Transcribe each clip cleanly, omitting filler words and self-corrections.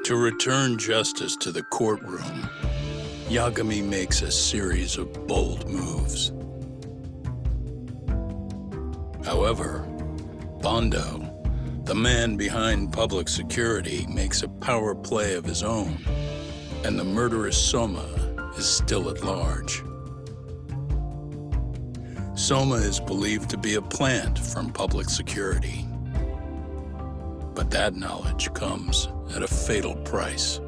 To return justice to the courtroom, Yagami makes a series of bold moves. However, Bondo, the man behind public security, makes a power play of his own, and the murderous Soma is still at large. Soma is believed to be a plant from public security. But that knowledge comes at a fatal price.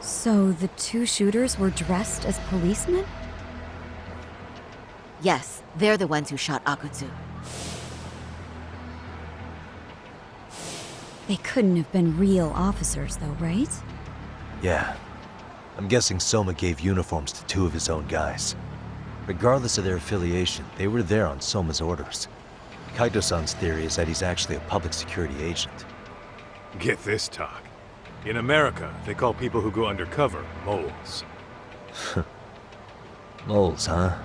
So the two shooters were dressed as policemen? Yes, they're the ones who shot Akutsu. They couldn't have been real officers though, right? Yeah. I'm guessing Soma gave uniforms to two of his own guys. Regardless of their affiliation, they were there on Soma's orders. Kaito-san's theory is that he's actually a public security agent. Get this talk. In America, they call people who go undercover moles. Moles, huh?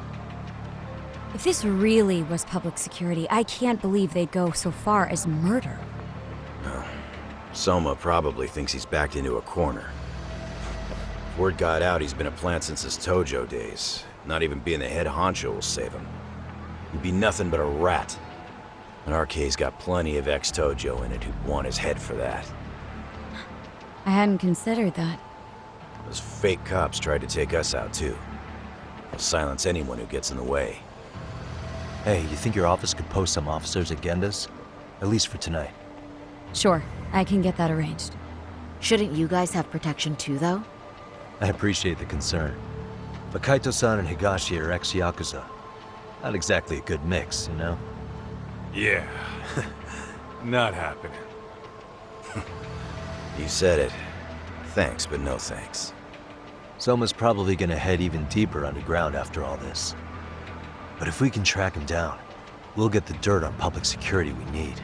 If this really was public security, I can't believe they'd go so far as murder. Soma probably thinks he's backed into a corner. If word got out he's been a plant since his Tojo days. Not even being the head honcho will save him. He'd be nothing but a rat. And RK's got plenty of ex-Tojo in it who'd want his head for that. I hadn't considered that. Those fake cops tried to take us out too. They'll silence anyone who gets in the way. Hey, you think your office could post some officers at Genda's? At least for tonight. Sure, I can get that arranged. Shouldn't you guys have protection too, though? I appreciate the concern. But Kaito-san and Higashi are ex-Yakuza. Not exactly a good mix, you know? Yeah. Not happening. You said it. Thanks, but no thanks. Soma's probably gonna head even deeper underground after all this. But if we can track him down, we'll get the dirt on public security we need.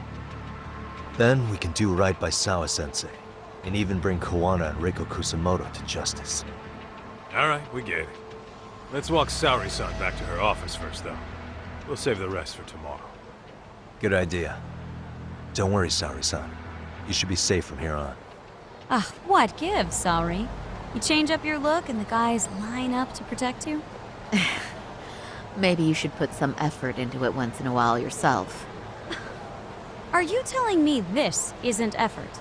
Then we can do right by Sawa-sensei, and even bring Kawana and Reiko Kusamoto to justice. Alright, we get it. Let's walk Saori-san back to her office first, though. We'll save the rest for tomorrow. Good idea. Don't worry, Saori-san. You should be safe from here on. Ah, what gives, Saari? You change up your look and the guys line up to protect you? Maybe you should put some effort into it once in a while yourself. Are you telling me this isn't effort?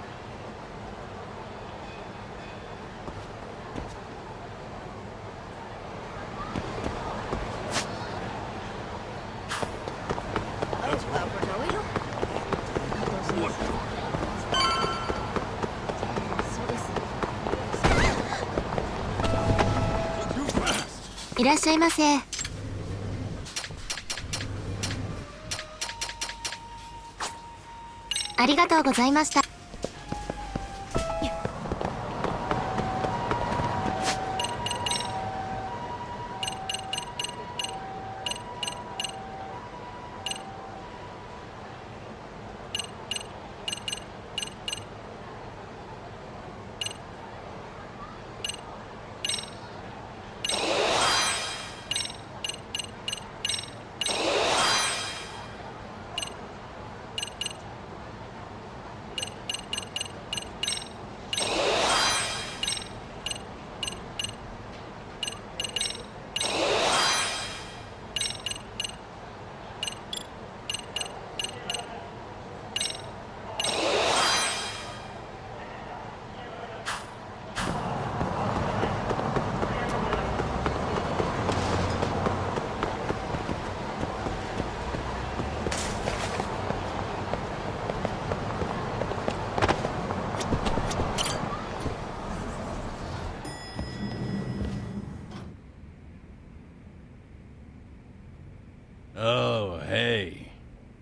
Oh, hey.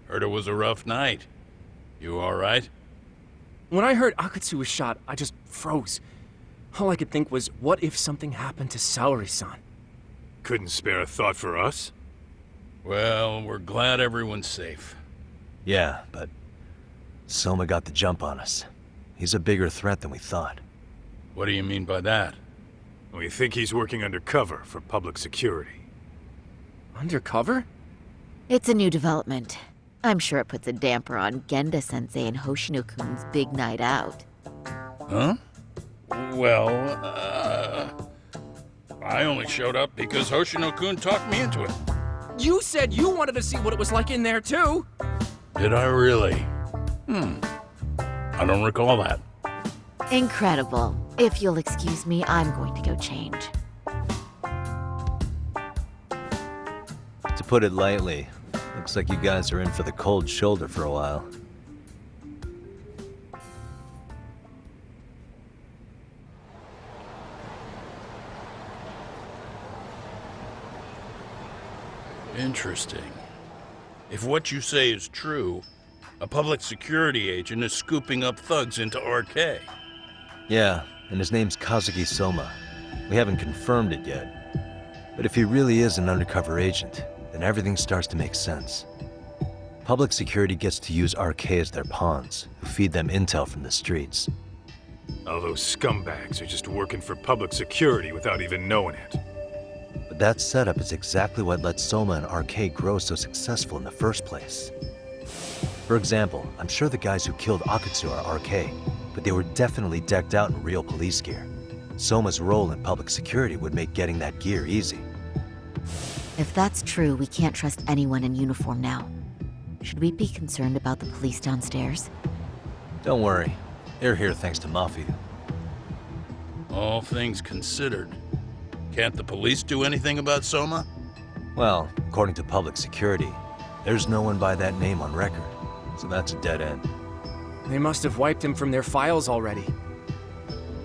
Heard it was a rough night. You all right? When I heard Akutsu was shot, I just froze. All I could think was, what if something happened to Saori-san? Couldn't spare a thought for us? Well, we're glad everyone's safe. Yeah, but Soma got the jump on us. He's a bigger threat than we thought. What do you mean by that? We think he's working undercover for public security. Undercover? It's a new development. I'm sure it puts a damper on Genda-sensei and Hoshino-kun's big night out. Huh? Well, I only showed up because Hoshino-kun talked me into it. You said you wanted to see what it was like in there, too! Did I really? I don't recall that. Incredible. If you'll excuse me, I'm going to go change. To put it lightly, looks like you guys are in for the cold shoulder for a while. Interesting. If what you say is true, a public security agent is scooping up thugs into RK. Yeah, and his name's Kazuki Soma. We haven't confirmed it yet. But if he really is an undercover agent, then everything starts to make sense. Public security gets to use RK as their pawns, who feed them intel from the streets. All those scumbags are just working for public security without even knowing it. But that setup is exactly what let Soma and RK grow so successful in the first place. For example, I'm sure the guys who killed Akutsu are RK, but they were definitely decked out in real police gear. Soma's role in public security would make getting that gear easy. If that's true, we can't trust anyone in uniform now. Should we be concerned about the police downstairs? Don't worry, they're here thanks to Mafia. All things considered, can't the police do anything about Soma? Well, according to public security, there's no one by that name on record, so that's a dead end. They must have wiped him from their files already.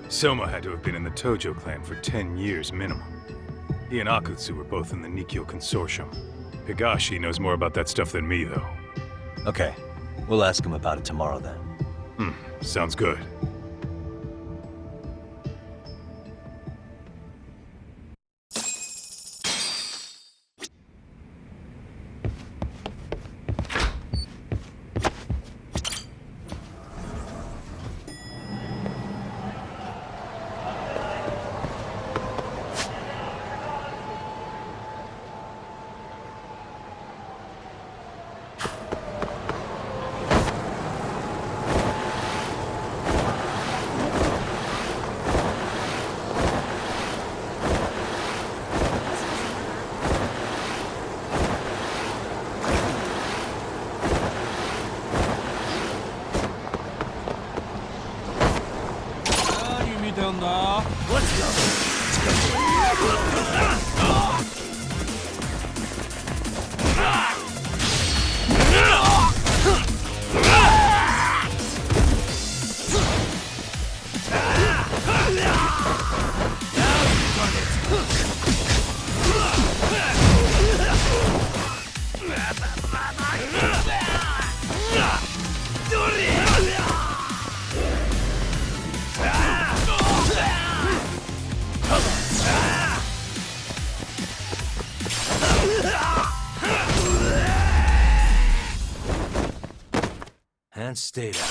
Soma had to have been in the Tojo clan for 10 years minimum. He and Akutsu were both in the Nikkyo Consortium. Higashi knows more about that stuff than me, though. Okay, we'll ask him about it tomorrow then. Sounds good. And stay down.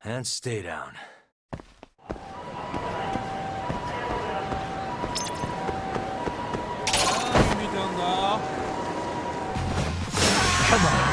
And stay down. Come on.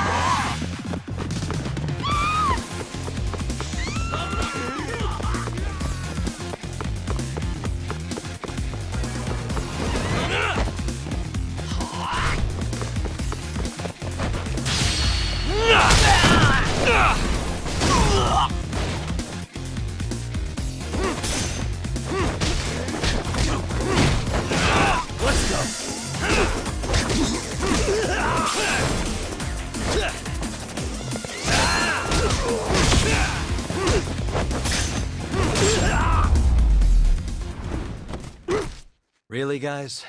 Really, guys?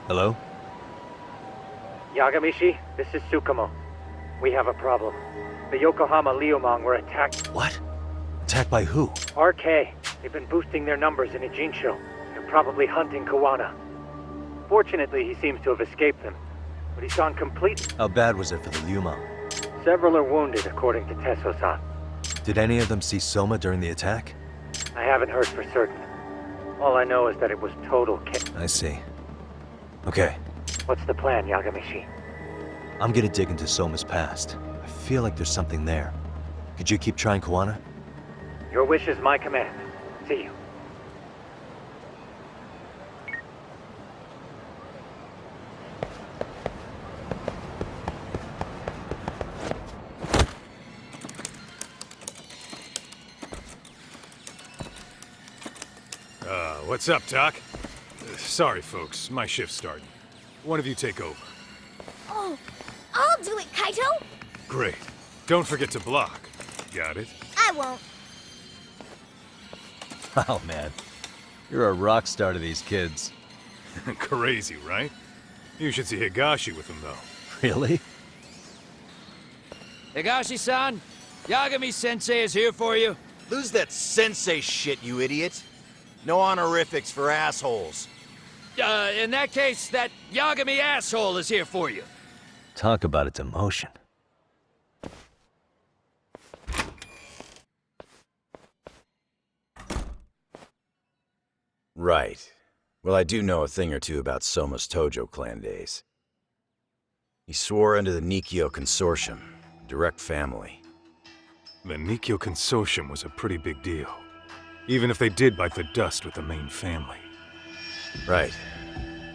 Hello? Yagami, this is Tsukumo. We have a problem. The Yokohama Liumang were attacked. What? Attacked by who? RK. They've been boosting their numbers in Ijinsho. They're probably hunting Kawana. Fortunately, he seems to have escaped them. But he's gone complete. How bad was it for the Liumang? Several are wounded, according to Tesso-san. Did any of them see Soma during the attack? I haven't heard for certain. All I know is that it was total I see. Okay. What's the plan, Yagami? I'm gonna dig into Soma's past. I feel like there's something there. Could you keep trying Kawana? Your wish is my command. See you. What's up, Doc? Sorry, folks. My shift's starting. One of you take over. Oh, I'll do it, Kaito! Great. Don't forget to block. Got it? I won't. Oh, man. You're a rock star to these kids. Crazy, right? You should see Higashi with him, though. Really? Higashi-san, Yagami-sensei is here for you. Lose that sensei shit, you idiot. No honorifics for assholes. In that case, that Yagami asshole is here for you. Talk about a demotion. Right. Well, I do know a thing or two about Soma's Tojo clan days. He swore under the Nikkyo Consortium, direct family. The Nikkyo Consortium was a pretty big deal. Even if they did bite the dust with the main family. Right.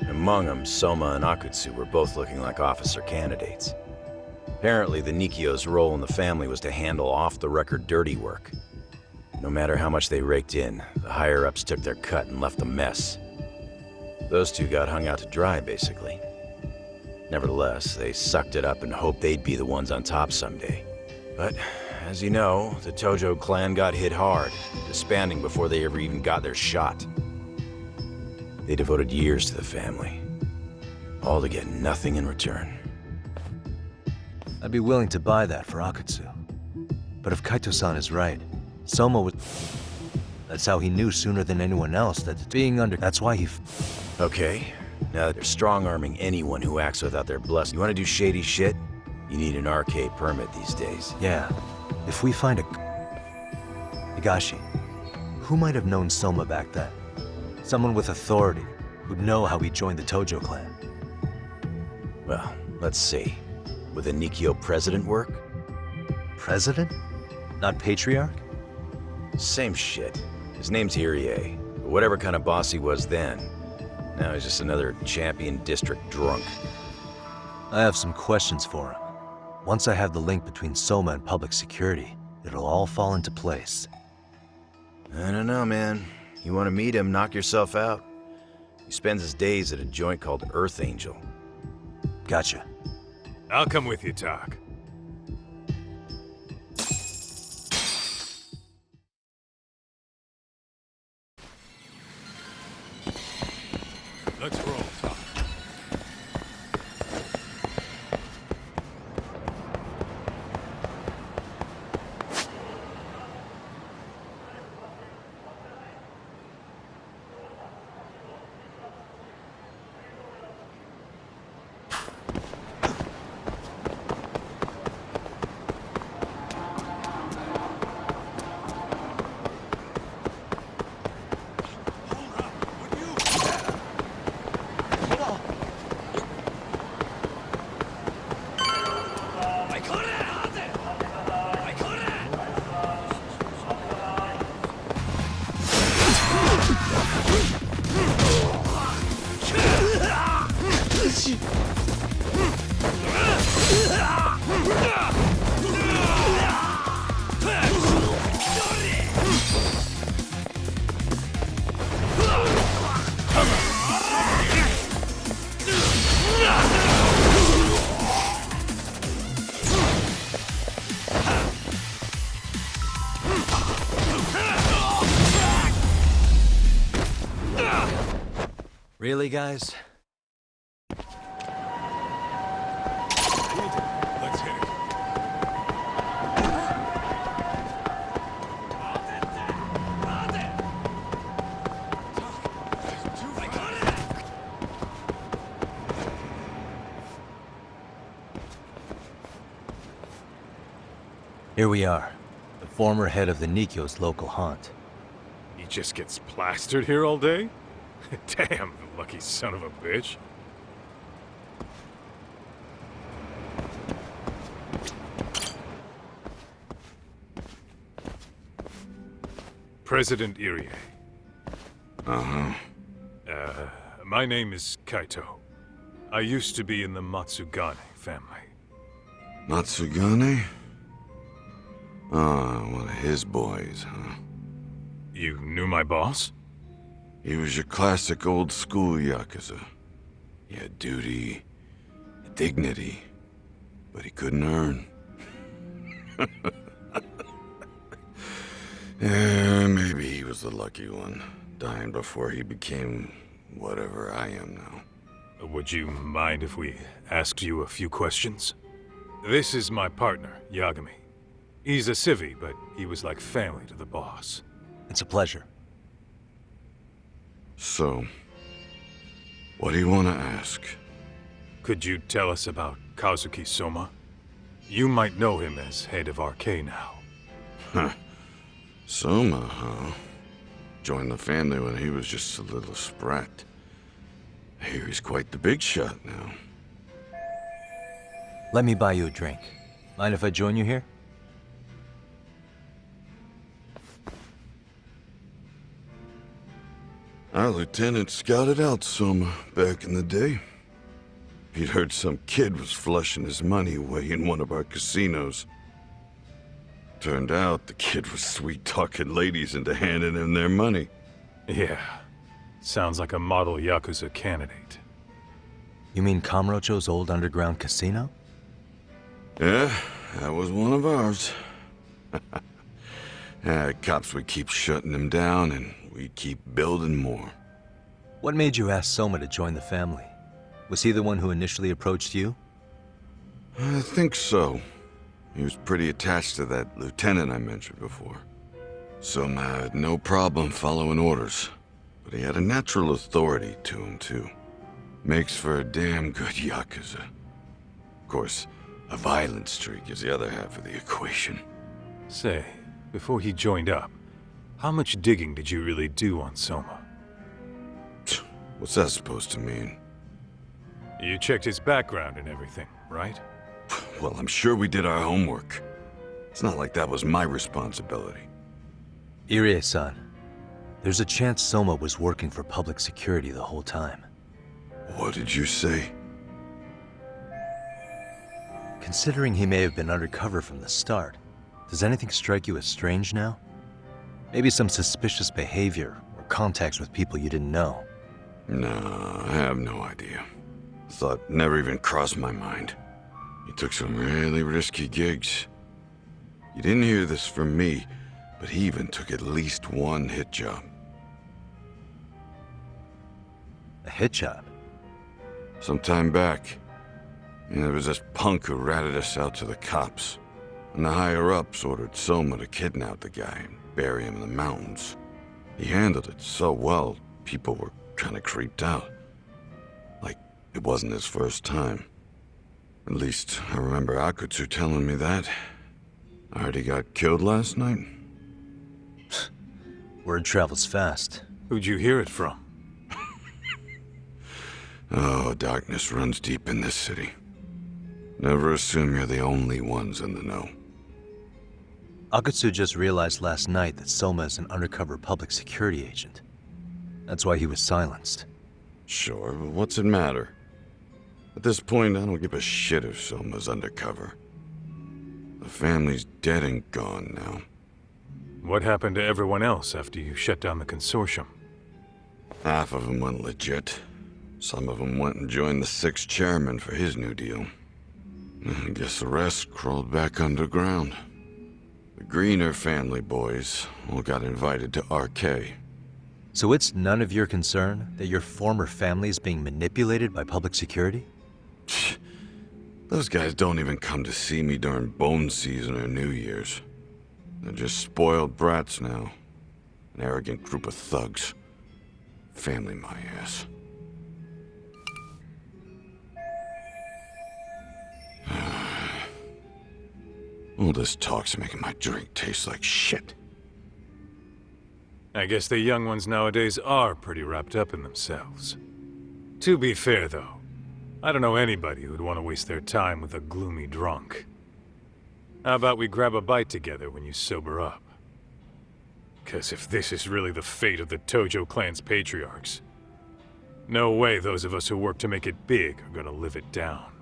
Among them, Soma and Akutsu were both looking like officer candidates. Apparently, the Nikkyo's role in the family was to handle off-the-record dirty work. No matter how much they raked in, the higher-ups took their cut and left a mess. Those two got hung out to dry, basically. Nevertheless, they sucked it up and hoped they'd be the ones on top someday. But, as you know, the Tojo clan got hit hard, disbanding before they ever even got their shot. They devoted years to the family, all to get nothing in return. I'd be willing to buy that for Akutsu. But if Kaito-san is right, Soma was... That's how he knew sooner than anyone else that being under... That's why he... Okay, now they're strong-arming anyone who acts without their blessing. You want to do shady shit? You need an RK permit these days. Yeah, if we find a... Higashi, who might have known Soma back then? Someone with authority, who'd know how he joined the Tojo clan. Well, let's see. Would a Nikkyo president work? President? Not patriarch? Same shit. His name's Irie. But whatever kind of boss he was then, now he's just another champion district drunk. I have some questions for him. Once I have the link between Soma and public security, it'll all fall into place. I don't know, man. You want to meet him, knock yourself out. He spends his days at a joint called Earth Angel. Gotcha. I'll come with you, Tak. Let's roll, Tak. Really, guys? Let's hit it. Here we are, the former head of the Nikkyo's local haunt. He just gets plastered here all day? Damn, the lucky son of a bitch. President Irie. Uh-huh. My name is Kaito. I used to be in the Matsugane family. Matsugane? Ah, one of his boys, huh? You knew my boss? He was your classic old school Yakuza. He had duty, dignity, but he couldn't earn. Yeah, maybe he was the lucky one, dying before he became whatever I am now. Would you mind if we asked you a few questions? This is my partner, Yagami. He's a civvy, but he was like family to the boss. It's a pleasure. So, what do you want to ask? Could you tell us about Kazuki Soma? You might know him as head of RK now. Huh. Soma, huh? Joined the family when he was just a little sprat. I hear he's quite the big shot now. Let me buy you a drink. Mind if I join you here? Our lieutenant scouted out Soma back in the day. He'd heard some kid was flushing his money away in one of our casinos. Turned out the kid was sweet-talking ladies into handing him their money. Yeah. Sounds like a model Yakuza candidate. You mean Kamurocho's old underground casino? Yeah, that was one of ours. Cops would keep shutting him down, and we'd keep building more. What made you ask Soma to join the family? Was he the one who initially approached you? I think so. He was pretty attached to that lieutenant I mentioned before. Soma had no problem following orders, but he had a natural authority to him, too. Makes for a damn good Yakuza. Of course, a violent streak is the other half of the equation. Say, before he joined up, how much digging did you really do on Soma? What's that supposed to mean? You checked his background and everything, right? Well, I'm sure we did our homework. It's not like that was my responsibility. Irie-san, there's a chance Soma was working for public security the whole time. What did you say? Considering he may have been undercover from the start, does anything strike you as strange now? Maybe some suspicious behavior or contacts with people you didn't know? No, I have no idea. Thought never even crossed my mind. He took some really risky gigs. You didn't hear this from me, but he even took at least one hit job. A hit job? Some time back, there was this punk who ratted us out to the cops. And the higher-ups ordered Soma to kidnap the guy and bury him in the mountains. He handled it so well, people were kind of creeped out. Like, it wasn't his first time. At least, I remember Akutsu telling me that. I heard he got killed last night. Word travels fast. Who'd you hear it from? Oh, darkness runs deep in this city. Never assume you're the only ones in the know. Akutsu just realized last night that Soma is an undercover public security agent. That's why he was silenced. Sure, but what's it matter? At this point, I don't give a shit if Soma's undercover. The family's dead and gone now. What happened to everyone else after you shut down the consortium? Half of them went legit. Some of them went and joined the sixth chairman for his new deal. I guess the rest crawled back underground. The Greener family boys all got invited to RK. So it's none of your concern that your former family is being manipulated by public security? Those guys don't even come to see me during bone season or New Year's. They're just spoiled brats now. An arrogant group of thugs. Family my ass. All this talk's making my drink taste like shit. I guess the young ones nowadays are pretty wrapped up in themselves. To be fair, though, I don't know anybody who'd want to waste their time with a gloomy drunk. How about we grab a bite together when you sober up? 'Cause if this is really the fate of the Tojo clan's patriarchs, no way those of us who work to make it big are gonna live it down.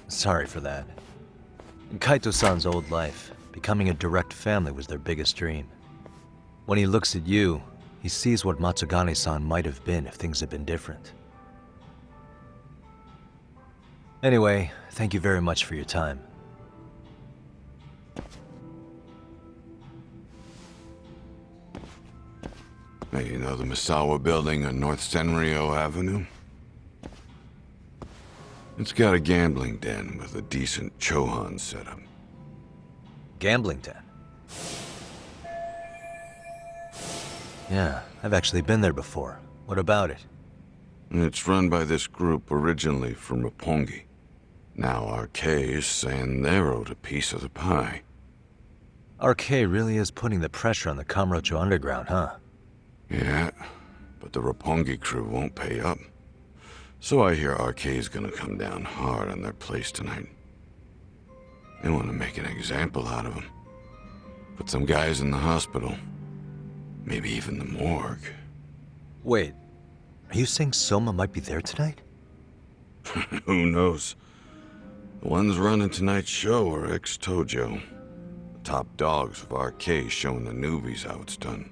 Sorry for that. In Kaito-san's old life, becoming a direct family was their biggest dream. When he looks at you, he sees what Matsugane-san might have been if things had been different. Anyway, thank you very much for your time. Hey, you know the Misawa building on North Senryo Avenue? It's got a gambling den with a decent Chohan setup. Gambling den? Yeah, I've actually been there before. What about it? It's run by this group originally from Roppongi. Now RK is saying they're owed a piece of the pie. RK really is putting the pressure on the Kamurocho Underground, huh? Yeah, but the Roppongi crew won't pay up. So I hear RK is gonna come down hard on their place tonight. They want to make an example out of them. Put some guys in the hospital. Maybe even the morgue. Wait, are you saying Soma might be there tonight? Who knows? The ones running tonight's show are ex-Tojo. The top dogs of RK showing the newbies how it's done.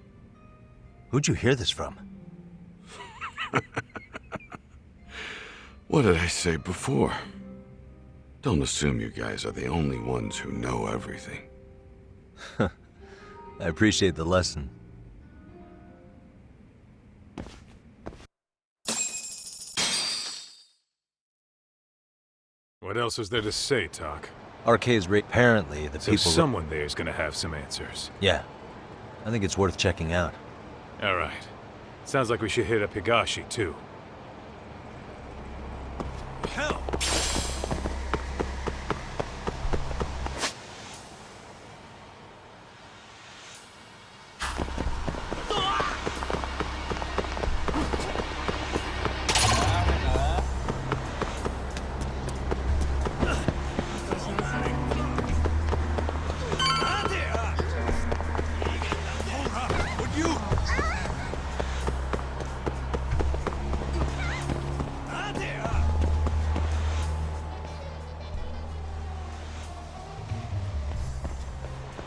Who'd you hear this from? What did I say before? Don't assume you guys are the only ones who know everything. I appreciate the lesson. What else is there to say, Talk? Apparently, the So people... someone there is gonna have some answers. Yeah. I think it's worth checking out. Alright. Sounds like we should hit up Higashi, too. Hell!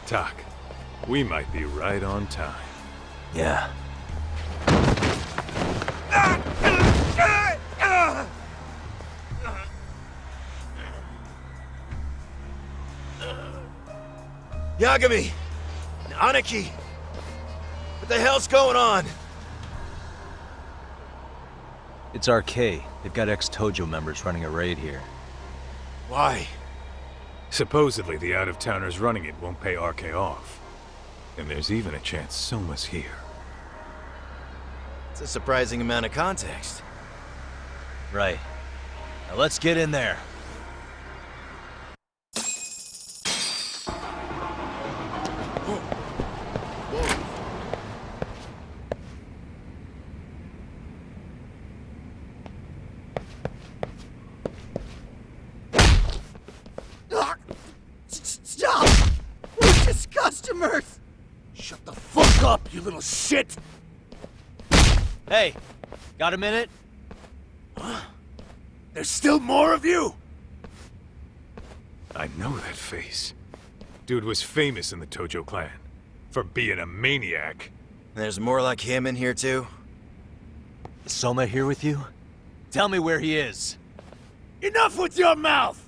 Tak, we might be right on time. Yeah. Yagami! Aniki! What the hell's going on? It's RK. They've got ex-Tojo members running a raid here. Why? Supposedly, the out-of-towners running it won't pay RK off. And there's even a chance Soma's here. It's a surprising amount of context. Right. Now let's get in there. Stop! We're just customers! Shut the fuck up, you little shit! Hey, got a minute? There's still more of you? I know that face. Dude was famous in the Tojo clan. For being a maniac. There's more like him in here, too? Is Soma here with you? Tell me where he is. Enough with your mouth!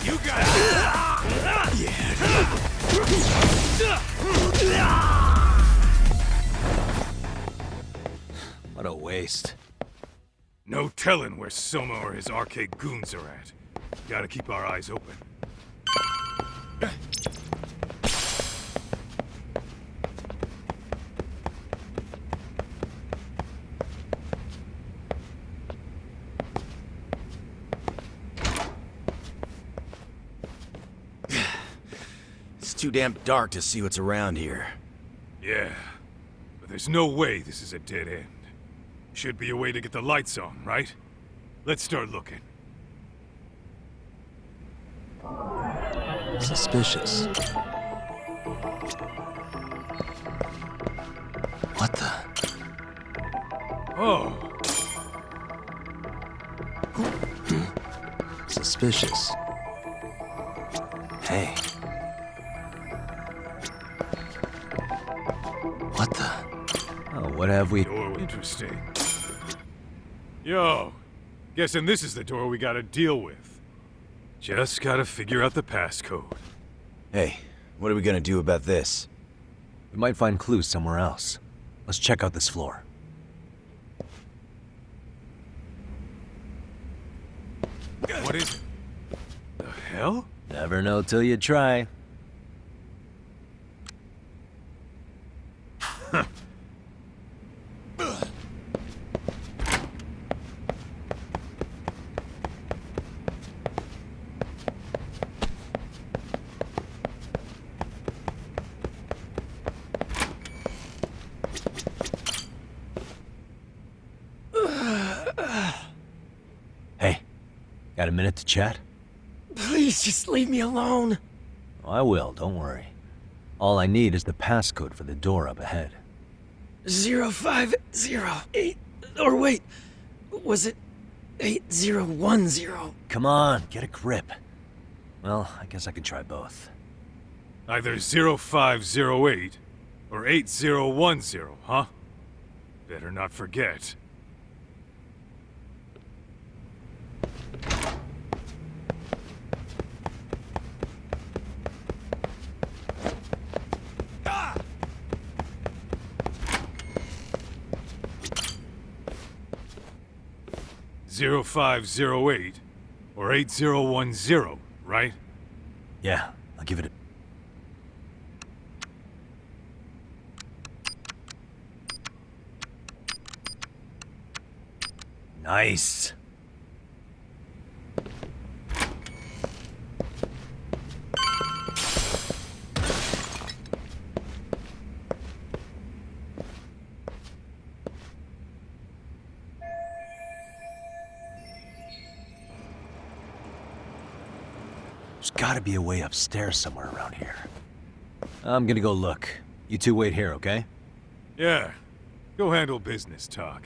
You got it! What a waste. No telling where Soma or his arcade goons are at. Gotta keep our eyes open. It's too damn dark to see what's around here. Yeah, but there's no way this is a dead end. Should be a way to get the lights on, right? Let's start looking. Suspicious. What the? Oh, Suspicious. Hey. What the? Oh, what have we? door, interesting. Yo, guessing this is the door we gotta deal with. Just gotta figure out the passcode. Hey, what are we gonna do about this? We might find clues somewhere else. Let's check out this floor. What is it? The hell? Never know till you try. Hey, got a minute to chat? Please just leave me alone. Oh, I will, don't worry. All I need is the passcode for the door up ahead. 0508. Or wait, was it 8010? Come on, get a grip. Well, I guess I can try both. Either 0508 or 8010, huh? Better not forget. Ah! 0508 or 8010, right? Yeah, I'll give it a... Nice. There's gotta be a way upstairs somewhere around here. I'm gonna go look. You two wait here, okay? Yeah. Go handle business talk.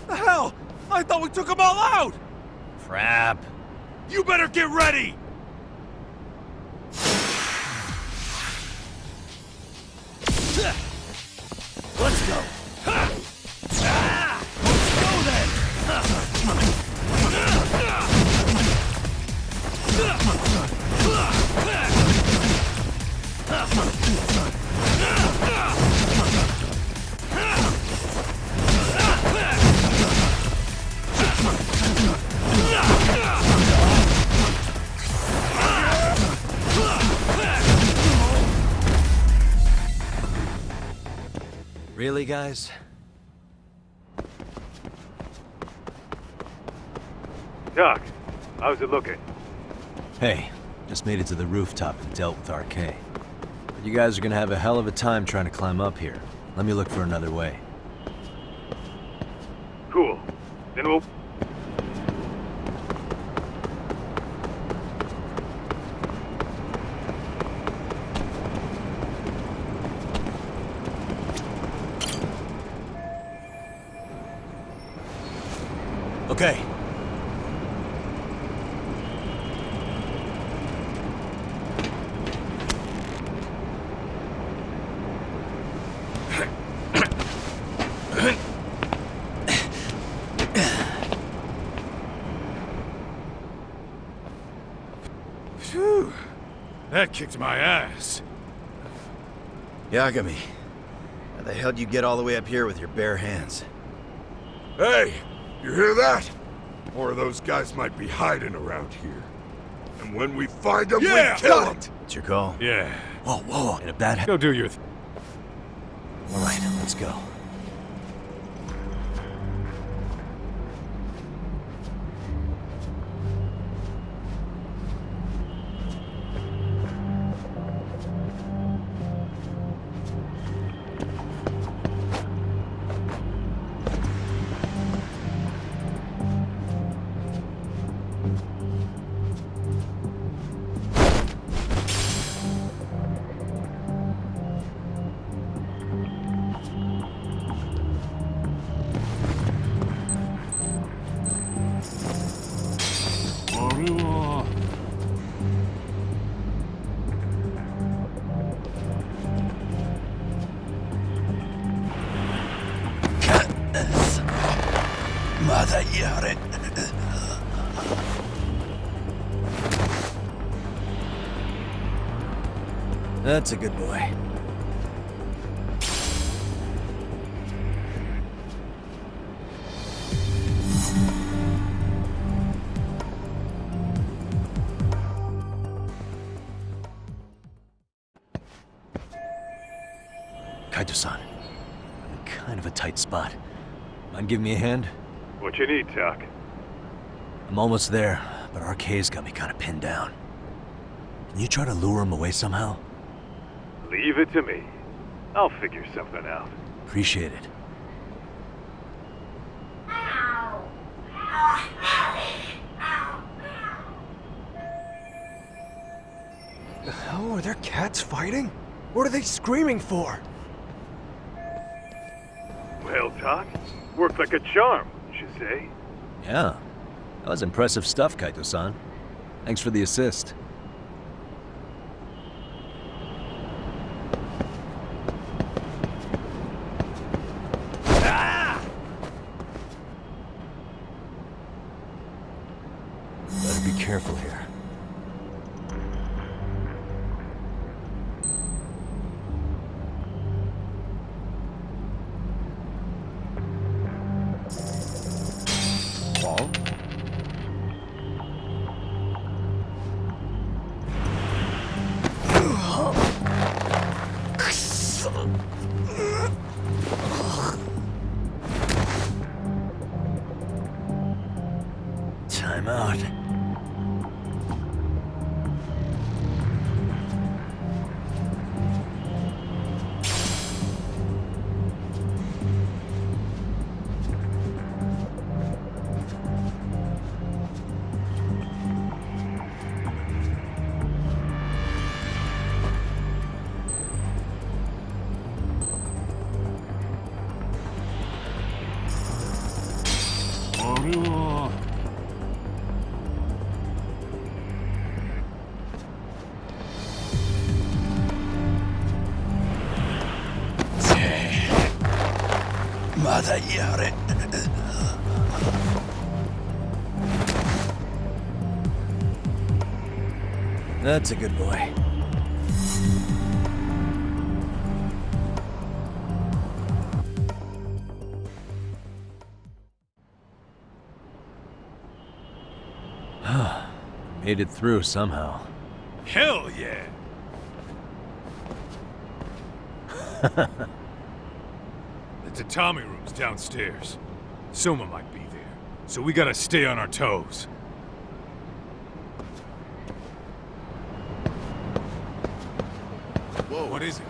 The hell? I thought we took them all out! Crap. You better get ready! Really, guys? Doc, how's it looking? Hey, just made it to the rooftop and dealt with RK. But you guys are gonna have a hell of a time trying to climb up here. Let me look for another way. Cool. Then we'll... Okay. Phew. That kicked my ass. Yagami, how the hell did you get all the way up here with your bare hands? Hey, you hear that? More of those guys might be hiding around here. And when we find them, we kill them! It's your call? Yeah. Whoa, whoa, and if that Go do your All right, let's go. That's a good boy. Kaito-san, I'm in kind of a tight spot. Mind giving me a hand? What you need, Doc? I'm almost there, but RK's got me kind of pinned down. Can you try to lure him away somehow? Leave it to me. I'll figure something out. Appreciate it. The hell are there cats fighting? What are they screaming for? Well, Doc, worked like a charm, would you say? Yeah, that was impressive stuff, Kaito-san. Thanks for the assist. Better be careful here. Paul? Time out. That's a good boy. Made it through somehow. Hell yeah! The Tatami room's downstairs. Soma might be there, so we gotta stay on our toes. Whoa, what is it?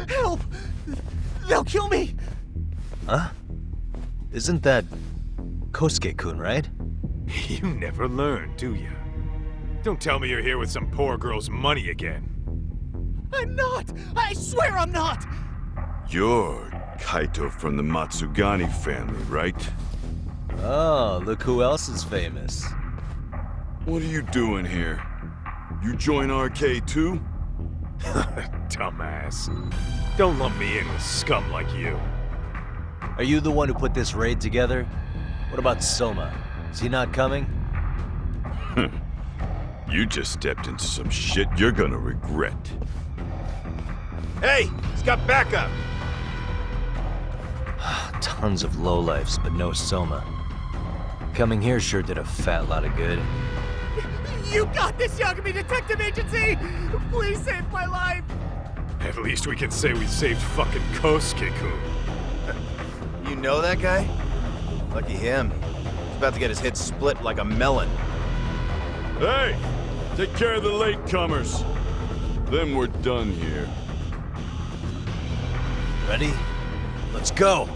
Help! They'll kill me! Huh? Isn't that Kosuke-kun, right? You never learn, do you? Don't tell me you're here with some poor girl's money again. I'm not! I swear I'm not! You're Kaito from the Matsugani family, right? Oh, look who else is famous. What are you doing here? You join RK too? Dumbass. Don't lump me in with scum like you. Are you the one who put this raid together? What about Soma? Is he not coming? You just stepped into some shit you're gonna regret. Hey! He's got backup! Tons of lowlifes, but no Soma. Coming here sure did a fat lot of good. You got this, Yagami Detective Agency! Please save my life! At least we can say we saved fucking Kosuke-kun. You know that guy? Lucky him. He's about to get his head split like a melon. Hey! Take care of the latecomers. Then we're done here. Ready? Let's go!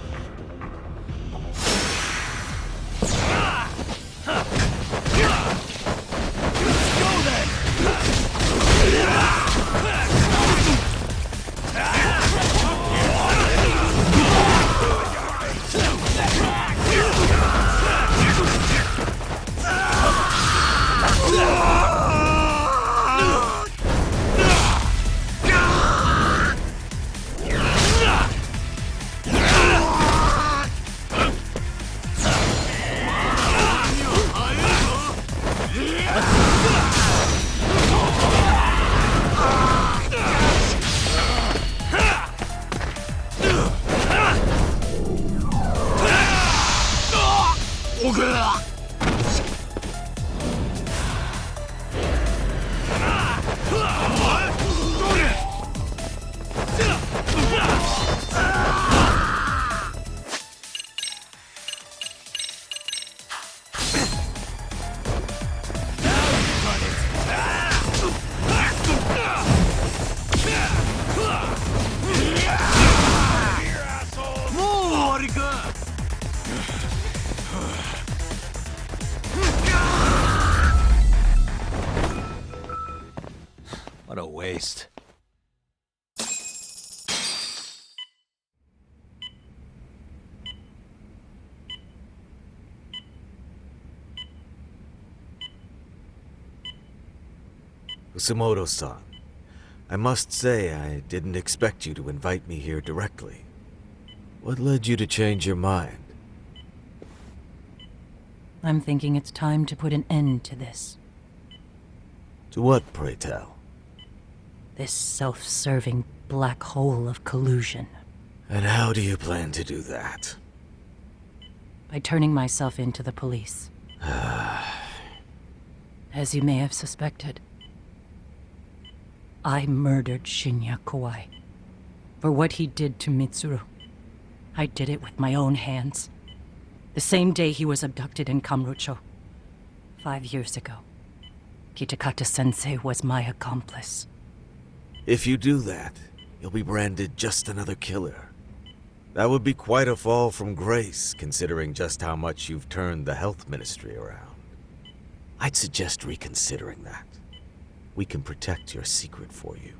What a waste. Usamoto-san, I must say I didn't expect you to invite me here directly. What led you to change your mind? I'm thinking it's time to put an end to this. To what, pray tell? This self-serving black hole of collusion. And how do you plan to do that? By turning myself into the police. As you may have suspected, I murdered Shinya Kawai. For what he did to Mitsuru. I did it with my own hands. The same day he was abducted in Kamurocho. 5 years ago. Kitakata-sensei was my accomplice. If you do that, you'll be branded just another killer. That would be quite a fall from grace, considering just how much you've turned the health ministry around. I'd suggest reconsidering that. We can protect your secret for you.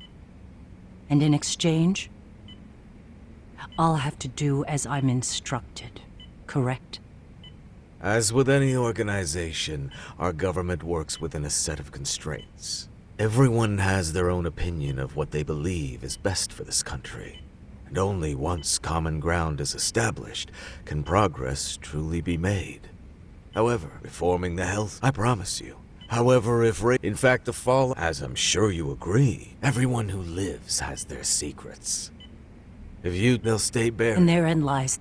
And in exchange, I'll have to do as I'm instructed, correct? As with any organization, our government works within a set of constraints. Everyone has their own opinion of what they believe is best for this country. And only once common ground is established can progress truly be made. However, reforming the health, I promise you. However, in fact, the fall, as I'm sure you agree, everyone who lives has their secrets. They'll stay buried. And therein lies.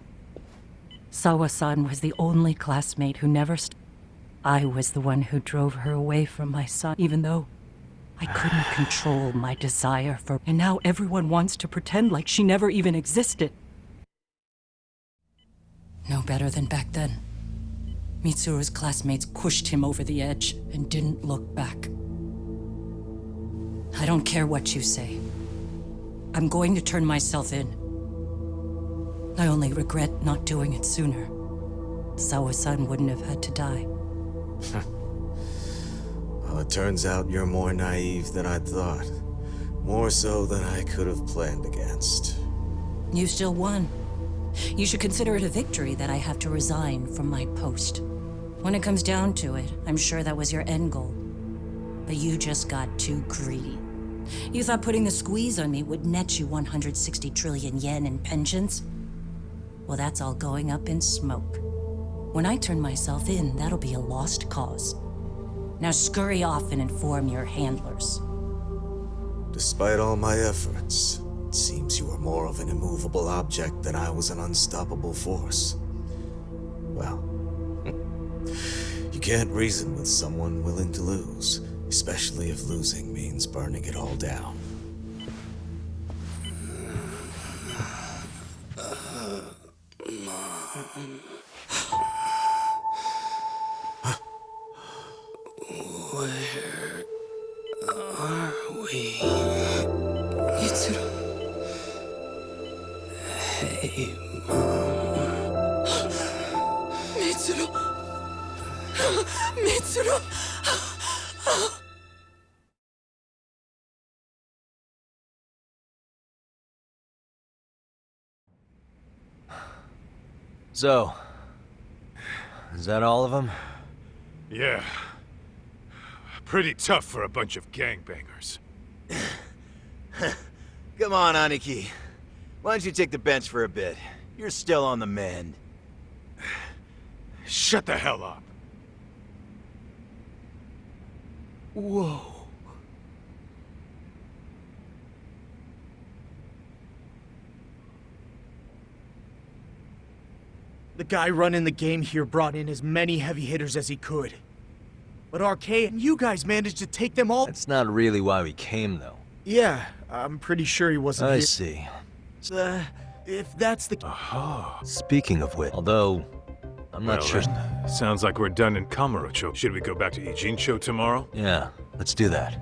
Sawa-san was the only classmate who never I was the one who drove her away from my son, even though I couldn't control my desire for... And now everyone wants to pretend like she never even existed. No better than back then. Mitsuru's classmates pushed him over the edge and didn't look back. I don't care what you say. I'm going to turn myself in. I only regret not doing it sooner. Sawa-san wouldn't have had to die. Well, it turns out you're more naive than I thought. More so than I could have planned against. You still won. You should consider it a victory that I have to resign from my post. When it comes down to it, I'm sure that was your end goal. But you just got too greedy. You thought putting the squeeze on me would net you 160 trillion yen in pensions? Well, that's all going up in smoke. When I turn myself in, that'll be a lost cause. Now scurry off and inform your handlers. Despite all my efforts, it seems you were more of an immovable object than I was an unstoppable force. Well, you can't reason with someone willing to lose, especially if losing means burning it all down. Where are we? Mitsuru. Hey, Mom. Mitsuru. Mitsuru. So, is that all of them? Yeah. Pretty tough for a bunch of gangbangers. Come on, Aniki. Why don't you take the bench for a bit? You're still on the mend. Shut the hell up. Whoa. The guy running the game here brought in as many heavy hitters as he could. But RK and you guys managed to take them all. That's not really why we came, though. Yeah, I'm pretty sure he wasn't I here. see. If that's the... Speaking of which, although I'm not sure... Sounds like we're done in Kamurocho. Should we go back to Ijincho tomorrow? Yeah, let's do that.